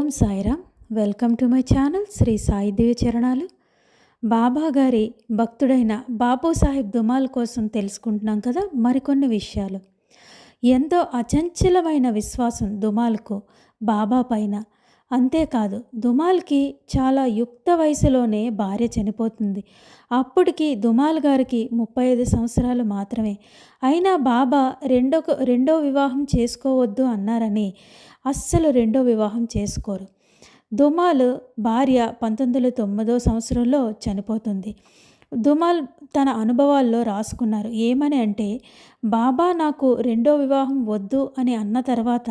Om Sairam. Welcome to my channel Shri Sai దివ్య చరణాలు. బాబా గారి భక్తుడైన బాపు సాహెబ్ దుమాల్ కోసం తెలుసుకుంటున్నాం కదా మరికొన్ని విషయాలు. ఎంతో అచంచలమైన విశ్వాసం దుమాల్కు బాబా పైన. అంతేకాదు దుమాల్కి చాలా యుక్త వయసులోనే భార్య చనిపోతుంది. అప్పటికి దుమాల్ గారికి 35 సంవత్సరాలు మాత్రమే. అయినా బాబా రెండో వివాహం చేసుకోవద్దు అన్నారని అస్సలు రెండో వివాహం చేసుకోరు. దుమాల్ భార్య 1909 సంవత్సరంలో చనిపోతుంది. దుమాల్ తన అనుభవాల్లో రాసుకున్నారు. ఏమని అంటే, బాబా నాకు రెండో వివాహం వద్దు అని అన్న తర్వాత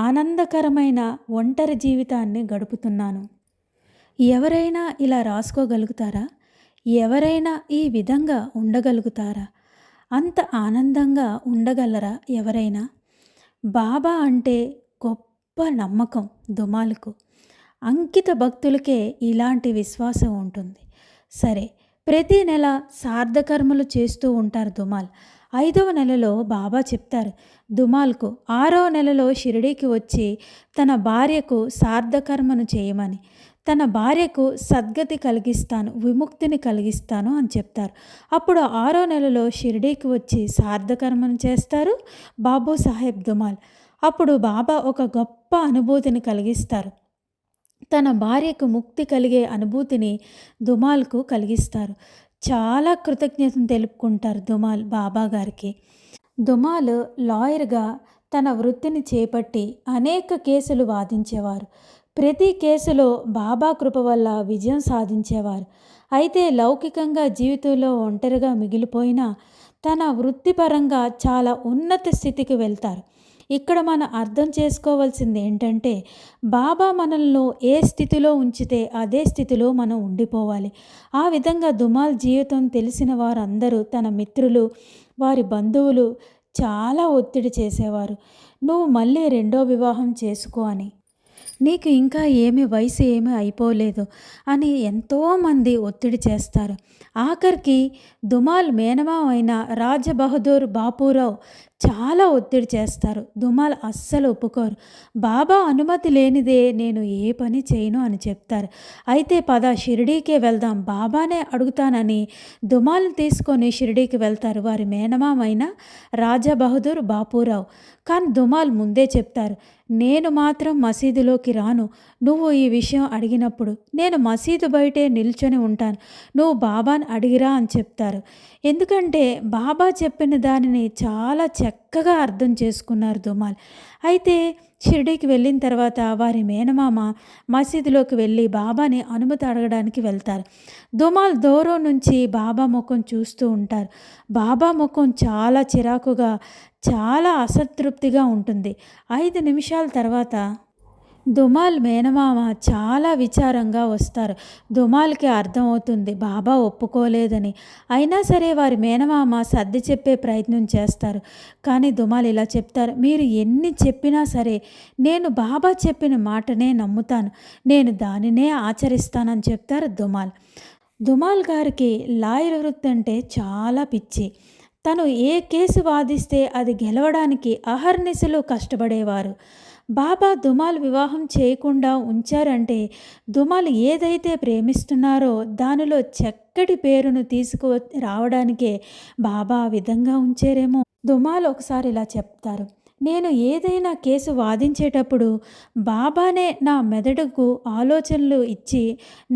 ఆనందకరమైన ఒంటరి జీవితాన్ని గడుపుతున్నాను. ఎవరైనా ఇలా రాసుకోగలుగుతారా? ఎవరైనా ఈ విధంగా ఉండగలుగుతారా? అంత ఆనందంగా ఉండగలరా ఎవరైనా? బాబా అంటే గొప్ప నమ్మకం దుమాల్కు. అంకిత భక్తులకే ఇలాంటి విశ్వాసం ఉంటుంది. సరే, ప్రతి నెల సార్థకర్మలు చేస్తూ ఉంటారు దుమాల్. 5వ నెలలో బాబా చెప్తారు దుమాల్కు 6వ నెలలో షిరిడీకి వచ్చి తన భార్యకు సార్థకర్మను చేయమని, తన భార్యకు సద్గతి కలిగిస్తాను, విముక్తిని కలిగిస్తాను అని చెప్తారు. అప్పుడు 6వ నెలలో షిరిడీకి వచ్చి సార్థకర్మను చేస్తారు బాబు సాహెబ్ దుమాల్. అప్పుడు బాబా ఒక గొప్ప అనుభూతిని కలిగిస్తారు. తన భార్యకు ముక్తి కలిగే అనుభూతిని దుమాల్కు కలిగిస్తారు. చాలా కృతజ్ఞతను తెలుపుకుంటారు దుమాల్ బాబా గారికి. దుమాల్ లాయర్గా తన వృత్తిని చేపట్టి అనేక కేసులు వాదించేవారు. ప్రతి కేసులో బాబా కృప వల్ల విజయం సాధించేవారు. అయితే లౌకికంగా జీవితంలో ఒంటరిగా మిగిలిపోయినా తన వృత్తిపరంగా చాలా ఉన్నత స్థితికి వెళ్తారు. ఇక్కడ మనం అర్థం చేసుకోవాల్సింది ఏంటంటే, బాబా మనల్ని ఏ స్థితిలో ఉంచితే అదే స్థితిలో మనం ఉండిపోవాలి. ఆ విధంగా దుమాల్ జీవితం తెలిసిన వారందరూ, తన మిత్రులు, వారి బంధువులు చాలా ఒత్తిడి చేసేవారు. నువ్వు మళ్ళీ రెండో వివాహం చేసుకో అని, నీకు ఇంకా వయసు ఏమీ అయిపోలేదు అని ఎంతోమంది ఒత్తిడి చేస్తారు. ఆఖరికి దుమాల్ మేనమామ అయిన రాజబహదూర్ బాపూరావు చాలా ఒత్తిడి చేస్తారు. దుమాల్ అస్సలు ఒప్పుకోరు. బాబా అనుమతి లేనిదే నేను ఏ పని చేయను అని చెప్తారు. అయితే పద షిరిడీకే వెళ్దాం, బాబానే అడుగుతానని దుమాల్ని తీసుకొని షిరిడీకి వెళ్తారు వారి మేనమామ అయిన రాజబహదూర్ బాపూరావు. కానీ దుమాల్ ముందే చెప్తారు, నేను మాత్రం మసీదులోకి రాను. నువ్వు ఈ విషయం అడిగినప్పుడు నేను మసీదు బయటే నిల్చొని ఉంటాను, నువ్వు బాబాని అడిగిరా అని చెప్తారు. ఎందుకంటే బాబా చెప్పిన దానిని చాలా చక్కగా అర్థం చేసుకున్నారు దుమాల్. అయితే షిరిడీకి వెళ్ళిన తర్వాత వారి మేనమామ మసీదులోకి వెళ్ళి బాబాని అనుమతి అడగడానికి వెళ్తారు. దుమాల్ దూరం నుంచి బాబా ముఖం చూస్తూ ఉంటారు. బాబా ముఖం చాలా చిరాకుగా, చాలా అసంతృప్తిగా ఉంటుంది. 5 నిమిషాల తర్వాత దుమాల్ మేనమామ చాలా విచారంగా వస్తారు. దుమాల్కి అర్థమవుతుంది బాబా ఒప్పుకోలేదని. అయినా సరే వారి మేనమామ సర్ది చెప్పే ప్రయత్నం చేస్తారు. కానీ దుమాల్ ఇలా చెప్తారు, మీరు ఎన్ని చెప్పినా సరే నేను బాబా చెప్పిన మాటనే నమ్ముతాను, నేను దానినే ఆచరిస్తానని చెప్తారు దుమాల్. దుమాల్ గారికి లాయర్ వృత్తి అంటే చాలా పిచ్చి. తను ఏ కేసు వాదిస్తే అది గెలవడానికి అహర్నిశలు కష్టపడేవారు. బాబా దుమాల్ వివాహం చేయకుండా ఉంచారంటే దుమాల్ ఏదైతే ప్రేమిస్తున్నారో దానిలో చక్కటి పేరును తీసుకు రావడానికే బాబా ఆ విధంగా ఉంచారేమో. దుమాల్ ఒకసారి ఇలా చెప్తారు, నేను ఏదైనా కేసు వాదించేటప్పుడు బాబానే నా మెదడుకు ఆలోచనలు ఇచ్చి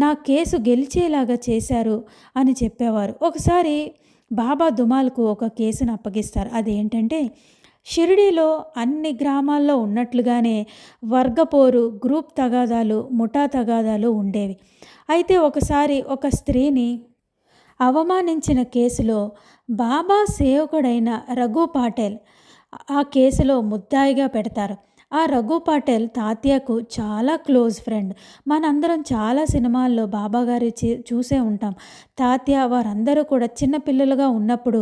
నా కేసు గెలిచేలాగా చేశారు అని చెప్పేవారు. ఒకసారి బాబా దుమాల్కు ఒక కేసును అప్పగిస్తారు. అదేంటంటే, షిరిడీలో అన్ని గ్రామాల్లో ఉన్నట్లుగానే వర్గపోరు, గ్రూప్ తగాదాలు, ముఠా తగాదాలు ఉండేవి. అయితే ఒకసారి ఒక స్త్రీని అవమానించిన కేసులో బాబా సేవకుడైన రఘు పాటేల్ ఆ కేసులో ముద్దాయిగా పెడతారు. ఆ రఘు పాటేల్ తాత్యాకు చాలా క్లోజ్ ఫ్రెండ్. మనందరం చాలా సినిమాల్లో బాబాగారి చూసే ఉంటాం. తాత్య వారందరూ కూడా చిన్నపిల్లలుగా ఉన్నప్పుడు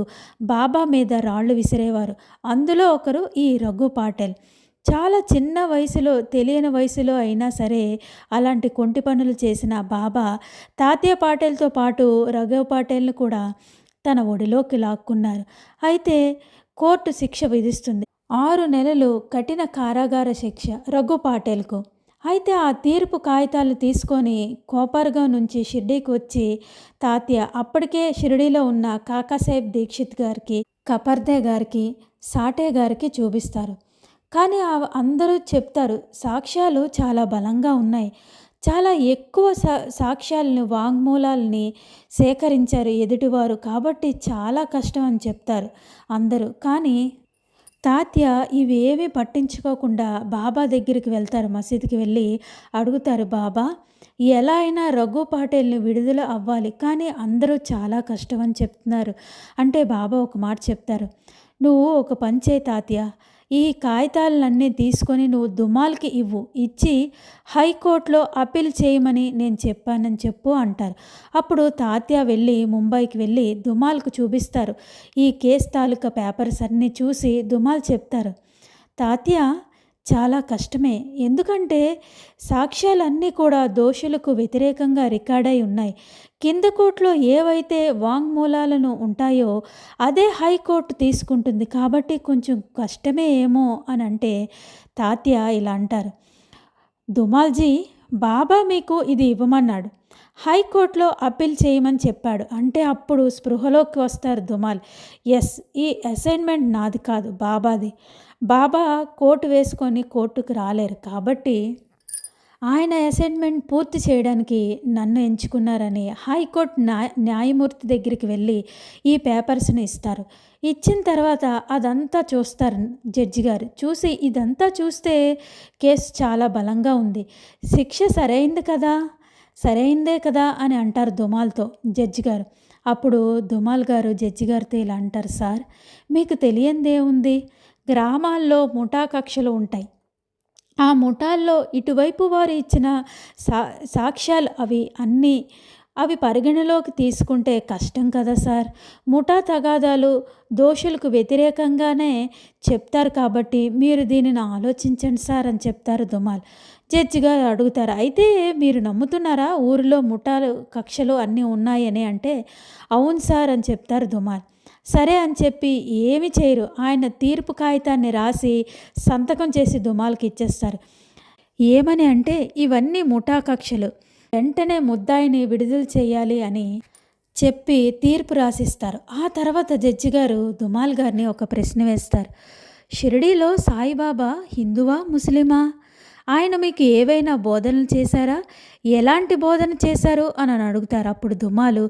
బాబా మీద రాళ్ళు విసిరేవారు. అందులో ఒకరు ఈ రఘు పాటేల్. చాలా చిన్న వయసులో, తెలియని వయసులో అయినా సరే అలాంటి కొంటి పనులు చేసిన బాబా తాత్య పాటేల్తో పాటు రఘు పాటేల్ని కూడా తన ఒడిలోకి లాక్కున్నారు. అయితే కోర్టు శిక్ష విధిస్తుంది. 6 నెలలు కఠిన కారాగార శిక్ష రఘు పాటేల్కు. అయితే ఆ తీర్పు కాగితాలు తీసుకొని కోపర్గావ్ నుంచి షిర్డీకి వచ్చి తాత్య అప్పటికే షిరిడీలో ఉన్న కాకాసాహెబ్ దీక్షిత్ గారికి, కపర్దే గారికి, సాటే గారికి చూపిస్తారు. కానీ అందరూ చెప్తారు సాక్ష్యాలు చాలా బలంగా ఉన్నాయి. చాలా ఎక్కువ సాక్ష్యాలను, వాంగ్మూలాల్ని సేకరించారు ఎదుటివారు. కాబట్టి చాలా కష్టం అని చెప్తారు అందరూ. కానీ తాత్య ఇవేమీ పట్టించుకోకుండా బాబా దగ్గరికి వెళ్తారు. మసీదుకి వెళ్ళి అడుగుతారు, బాబా ఎలా అయినా రఘు పాటేల్ని విడుదల అవ్వాలి, కానీ అందరూ చాలా కష్టం అని చెప్తున్నారు. అంటే బాబా ఒక మాట చెప్తారు, నువ్వు ఒక పని చేయి తాత్య, ఈ కాగితాలన్నీ తీసుకొని నువ్వు దుమాల్కి ఇవ్వు, ఇచ్చి హైకోర్టులో అప్పీల్ చేయమని నేను చెప్పానని చెప్పు అంటారు. అప్పుడు తాత్య వెళ్ళి ముంబైకి వెళ్ళి దుమాల్కు చూపిస్తారు. ఈ కేసు తాలూకా పేపర్స్ అన్నీ చూసి దుమాల్ చెప్తారు, తాత్య చాలా కష్టమే, ఎందుకంటే సాక్ష్యాలన్నీ కూడా దోషులకు వ్యతిరేకంగా రికార్డై ఉన్నాయి. కింద కోర్టులో ఏవైతే వాంగ్మూలాలను ఉంటాయో అదే హైకోర్టు తీసుకుంటుంది, కాబట్టి కొంచెం కష్టమే ఏమో అని అంటే తాత్య ఇలా అంటారు, దుమాల్జీ బాబా మీకు ఇది ఇవ్వమన్నాడు, హైకోర్టులో అప్పీల్ చేయమని చెప్పాడు అంటే అప్పుడు స్పృహలోకి వస్తారు దుమాల్. ఎస్, ఈ అసైన్మెంట్ నాది కాదు, బాబాది. బాబా కోర్టు వేసుకొని కోర్టుకు రాలేరు, కాబట్టి ఆయన అసైన్మెంట్ పూర్తి చేయడానికి నన్ను ఎంచుకున్నారని హైకోర్టు న్యాయమూర్తి దగ్గరికి వెళ్ళి ఈ పేపర్స్ని ఇస్తారు. ఇచ్చిన తర్వాత అదంతా చూస్తారు జడ్జి గారు. చూసి ఇదంతా చూస్తే కేసు చాలా బలంగా ఉంది, శిక్ష సరైందే కదా అని అంటారు దుమాల్తో జడ్జి గారు. అప్పుడు దుమాల్ గారు జడ్జి గారితో ఇలా అంటారు, సార్ మీకు తెలియందే ఉంది, గ్రామాల్లో ముఠా కక్షలు ఉంటాయి. ఆ ముఠాల్లో ఇటువైపు వారు ఇచ్చిన సాక్ష్యాలు అవి పరిగణలోకి తీసుకుంటే కష్టం కదా సార్. ముఠా తగాదాలు దోషులకు వ్యతిరేకంగానే చెప్తారు, కాబట్టి మీరు దీనిని ఆలోచించండి సార్ అని చెప్తారు దుమాల్. జడ్జిగా అడుగుతారు, అయితే మీరు నమ్ముతున్నారా ఊరిలో ముఠాలు కక్షలు అన్నీ ఉన్నాయని అంటే అవును సార్ అని చెప్తారు దుమాల్. సరే అని చెప్పి ఏమి చేయరు, ఆయన తీర్పు కాగితాన్ని రాసి సంతకం చేసి దుమాల్కి ఇచ్చేస్తారు. ఏమని అంటే ఇవన్నీ ముఠా కక్షలు, వెంటనే ముద్దాయిని విడుదల చేయాలి అని చెప్పి తీర్పు రాసిస్తారు. ఆ తర్వాత జడ్జి గారు దుమాల్ గారిని ఒక ప్రశ్న వేస్తారు, షిరిడీలో సాయిబాబా హిందువా ముస్లిమా? ఆయన మీకు ఏవైనా బోధనలు చేశారా? ఎలాంటి బోధన చేశారు అని అడుగుతారు. అప్పుడు దుమాలు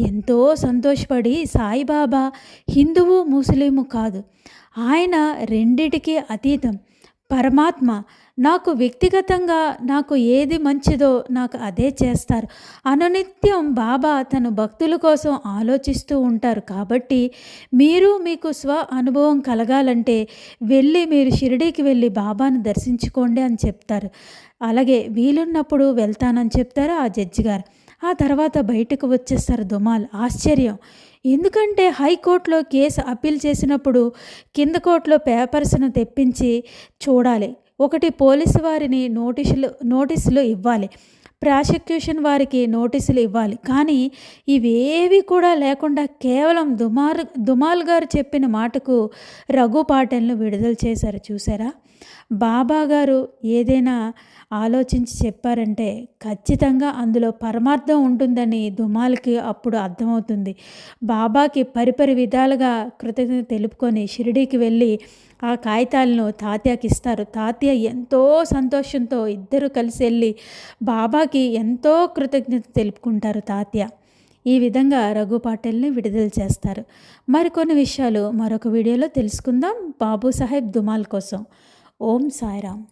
ఎంతో సంతోషపడి సాయిబాబా హిందువు ముస్లిము కాదు, ఆయన రెండిటికీ అతీతం, పరమాత్మ. నాకు వ్యక్తిగతంగా నాకు ఏది మంచిదో నాకు అదే చేస్తారు. అనునిత్యం బాబా తన భక్తుల కోసం ఆలోచిస్తూ ఉంటారు. కాబట్టి మీరు మీకు స్వ అనుభవం కలగాలంటే మీరు షిరిడీకి వెళ్ళి బాబాను దర్శించుకోండి అని చెప్తారు. అలాగే వీలున్నప్పుడు వెళ్తానని చెప్తారు ఆ జడ్జి గారు. ఆ తర్వాత బయటకు వచ్చేస్తారు దుమాల్. ఆశ్చర్యం, ఎందుకంటే హైకోర్టులో కేసు అప్పీల్ చేసినప్పుడు కింద కోర్టులో పేపర్స్ను తెప్పించి చూడాలి. ఒకటి పోలీసు వారిని నోటీసులు ఇవ్వాలి, ప్రాసిక్యూషన్ వారికి నోటీసులు ఇవ్వాలి. కానీ ఇవేవి కూడా లేకుండా కేవలం దుమాల్ గారు చెప్పిన మాటకు రఘు పాటేల్ను విడుదల చేశారు. చూసారా, బాబా గారు ఏదైనా ఆలోచించి చెప్పారంటే ఖచ్చితంగా అందులో పరమార్థం ఉంటుందని దుమాల్కి అప్పుడు అర్థమవుతుంది. బాబాకి పరిపరి విధాలుగా కృతజ్ఞత తెలుపుకొని షిరిడీకి వెళ్ళి ఆ కాగితాలను తాత్యాకి ఇస్తారు. తాత్య ఎంతో సంతోషంతో ఇద్దరు కలిసి వెళ్ళి బాబాకి ఎంతో కృతజ్ఞత తెలుపుకుంటారు తాత్య. ఈ విధంగా రఘు పాటేల్ని విడుదల చేస్తారు. మరికొన్ని విషయాలు మరొక వీడియోలో తెలుసుకుందాం బాబు సాహెబ్ దుమాల్ కోసం. ఓం సాయిరామ్.